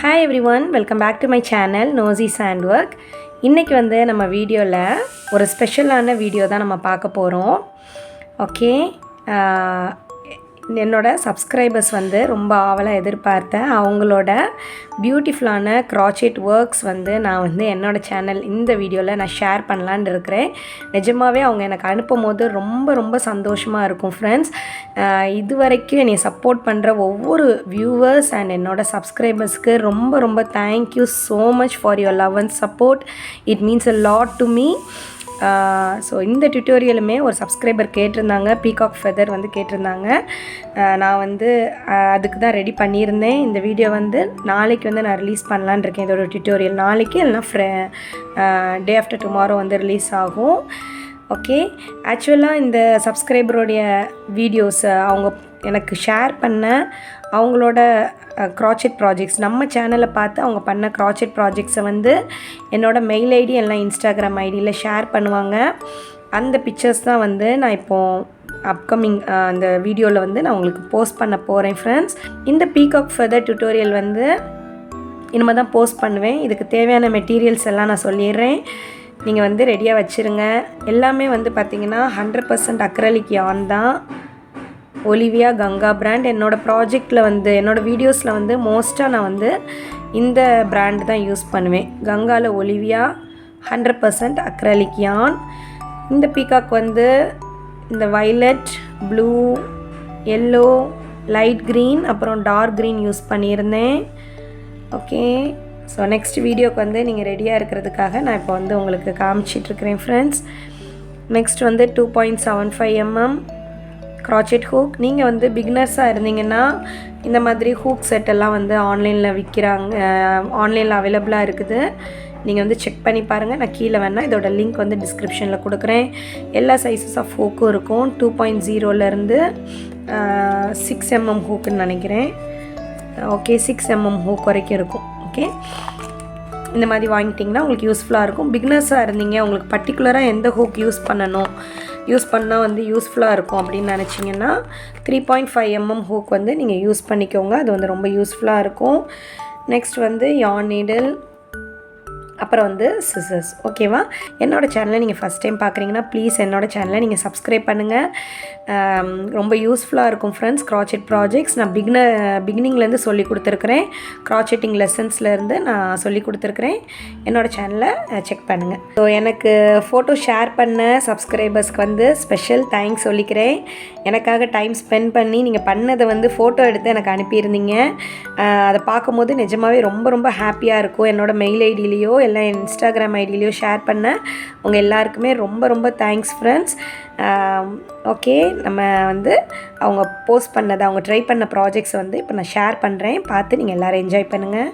Hi everyone, welcome back to my channel nozishandwork. இன்னைக்கு வந்து நம்ம வீடியோல ஒரு ஸ்பெஷலான வீடியோ தான் நம்ம பார்க்க போறோம். ஓகே, என்னோட சப்ஸ்கிரைபர்ஸ் வந்து ரொம்ப ஆவலா எதிர்பார்த்த அவங்களோட பியூட்டிஃபுல்லான crochet works வந்து நான் வந்து என்னோட சேனல் இந்த வீடியோல நான் ஷேர் பண்ணலாம்னு இருக்கிறேன். நிஜமாவே அவங்க எனக்கு அனுப்பும்போது ரொம்ப சந்தோஷமா இருக்கும் फ्रेंड्स. இதுவரைக்கும் என்னை சப்போர்ட் பண்ற ஒவ்வொரு வியூவர்ஸ் and என்னோட சப்ஸ்கிரைபர்ஸ்க்கு ரொம்ப thank you so much for your love and support. It means a lot to me. So இந்த டியூட்டோரியலுமே ஒரு சப்ஸ்கிரைபர் கேட்டிருந்தாங்க, பீகாக் ஃபெதர் வந்து கேட்டிருந்தாங்க. நான் வந்து அதுக்கு தான் ரெடி பண்ணியிருந்தேன். இந்த வீடியோ வந்து நாளைக்கு வந்து நான் ரிலீஸ் பண்ணலான்னு இருக்கேன். இதோட டியூட்டோரியல் நாளைக்கு இல்லைனா டே ஆஃப்டர் டுமாரோ வந்து ரிலீஸ் ஆகும். ஓகே, ஆக்சுவலாக இந்த சப்ஸ்கிரைபருடைய வீடியோஸ் அவங்க எனக்கு ஷேர் பண்ண அவங்களோட crochet ப்ராஜெக்ட்ஸ் நம்ம சேனலை பார்த்து அவங்க பண்ண crochet ப்ராஜெக்ட்ஸை வந்து என்னோட மெயில் ஐடி எல்லாம் இன்ஸ்டாகிராம் ஐடியில் ஷேர் பண்ணுவாங்க. அந்த பிக்சர்ஸ் தான் வந்து நான் இப்போது அப்கமிங் அந்த வீடியோவில் வந்து நான் உங்களுக்கு போஸ்ட் பண்ண போகிறேன் ஃப்ரெண்ட்ஸ். இந்த பீகாக் ஃபெதர் டியூட்டோரியல் வந்து இனிமேல் தான் போஸ்ட் பண்ணுவேன். இதுக்கு தேவையான மெட்டீரியல்ஸ் எல்லாம் நான் சொல்லிடுறேன். நீங்கள் வந்து ரெடியாக வச்சுருங்க. எல்லாமே வந்து பார்த்திங்கன்னா 100% அக்ரலிக் யான் தான். Olivia Ganga brand. என்னோடய ப்ராஜெக்டில் வந்து என்னோடய வீடியோஸில் வந்து மோஸ்ட்டாக நான் வந்து இந்த பிராண்ட் தான் யூஸ் பண்ணுவேன். கங்காவில் ஒலிவியா 100% அக்ரலிக் யான். இந்த பீகாக் வந்து இந்த violet, blue, yellow, light green அப்புறம் டார்க் க்ரீன் யூஸ் பண்ணியிருந்தேன். ஓகே, ஸோ நெக்ஸ்ட் வீடியோக்கு வந்து நீங்கள் ரெடியாக இருக்கிறதுக்காக நான் இப்போ வந்து உங்களுக்கு காமிச்சிட்ருக்கிறேன் ஃப்ரெண்ட்ஸ். நெக்ஸ்ட் வந்து 2.75 mm crochet hook. நீங்கள் வந்து பிகினர்ஸாக இருந்தீங்கன்னா இந்த மாதிரி ஹூக் செட் எல்லாம் வந்து ஆன்லைனில் விற்கிறாங்க, ஆன்லைனில் அவைலபிளாக இருக்குது. நீங்கள் வந்து செக் பண்ணி பாருங்கள். நான் கீழே வேணால் இதோட லிங்க் வந்து டிஸ்கிரிப்ஷனில் கொடுக்குறேன். எல்லா சைஸஸ் ஆஃப் ஹூக்கும் இருக்கும். 2.0லேருந்து 6 mm ஹூக்குன்னு நினைக்கிறேன். ஓகே, 6 mm ஹூக் வரைக்கும் இருக்கும். ஓகே, இந்த மாதிரி வாங்கிட்டிங்கன்னா உங்களுக்கு யூஸ்ஃபுல்லாக இருக்கும். பிகினர்ஸாக இருந்தீங்க, உங்களுக்கு பர்டிகுலராக எந்த ஹூக் யூஸ் பண்ணால் வந்து யூஸ்ஃபுல்லாக இருக்கும் அப்படின்னு நினச்சிங்கன்னா 3.5 mm ஹூக் வந்து நீங்கள் யூஸ் பண்ணிக்கோங்க. அது வந்து ரொம்ப யூஸ்ஃபுல்லாக இருக்கும். நெக்ஸ்ட் வந்து யார்ன் நீடில், அப்புறம் வந்து சிசர்ஸ். ஓகேவா? என்னோடய சேனலை நீங்கள் ஃபஸ்ட் டைம் பார்க்குறீங்கன்னா ப்ளீஸ் என்னோடய சேனலை நீங்கள் சப்ஸ்கிரைப் பண்ணுங்கள். ரொம்ப யூஸ்ஃபுல்லாக இருக்கும் ஃப்ரெண்ட்ஸ் crochet ப்ராஜெக்ட்ஸ். நான் பிகினிங்லேருந்து சொல்லி கொடுத்துருக்குறேன். crochetting லெசன்ஸ்லேருந்து நான் சொல்லி கொடுத்துருக்குறேன். என்னோடய சேனலை செக் பண்ணுங்கள். ஸோ எனக்கு ஃபோட்டோ ஷேர் பண்ண சப்ஸ்கிரைபர்ஸ்க்கு வந்து ஸ்பெஷல் தேங்க்ஸ் சொல்லிக்கிறேன். எனக்காக டைம் ஸ்பெண்ட் பண்ணி நீங்கள் பண்ணதை வந்து ஃபோட்டோ எடுத்து எனக்கு அனுப்பியிருந்தீங்க. அதை பார்க்கும்போது நிஜமாகவே ரொம்ப ஹாப்பியாக இருக்கும். என்னோடய மெயில் ஐடியிலையோ எல்லாம் இன்ஸ்டாகிராம் ஐடியிலையோ ஷேர் பண்ண உங்கள் எல்லாருக்குமே ரொம்ப தேங்க்ஸ் ஃப்ரெண்ட்ஸ். ஓகே, நம்ம வந்து அவங்க போஸ்ட் பண்ணதை, அவங்க ட்ரை பண்ண ப்ராஜெக்ட்ஸ் வந்து இப்போ நான் ஷேர் பண்ணுறேன். பார்த்து நீங்கள் எல்லோரும் என்ஜாய் பண்ணுங்கள்.